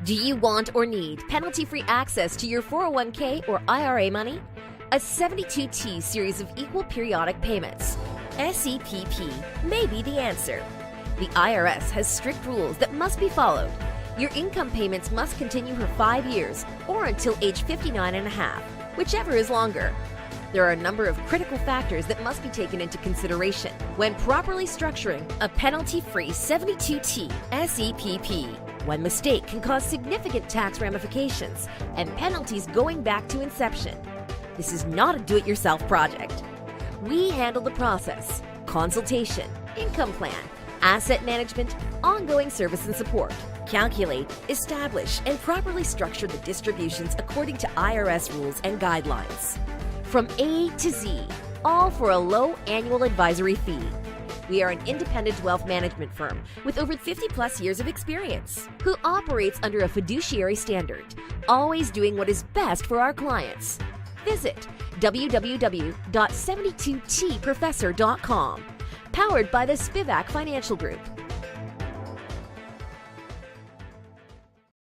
Do you want or need penalty-free access to your 401k or IRA money? A 72T series of equal periodic payments, SEPP, may be the answer. The IRS has strict rules that must be followed. Your income payments must continue for 5 years or until age 59 and a half, whichever is longer. There are a number of critical factors that must be taken into consideration when properly structuring a penalty-free 72T SEPP. One mistake can cause significant tax ramifications and penalties going back to inception. This is not a do-it-yourself project. We handle the process, consultation, income plan, asset management, ongoing service and support. Calculate, establish, and properly structure the distributions according to IRS rules and guidelines. From A to Z, all for a low annual advisory fee. We are an independent wealth management firm with over 50-plus years of experience, who operates under a fiduciary standard, always doing what is best for our clients. Visit www.72tprofessor.com, powered by the Spivak Financial Group.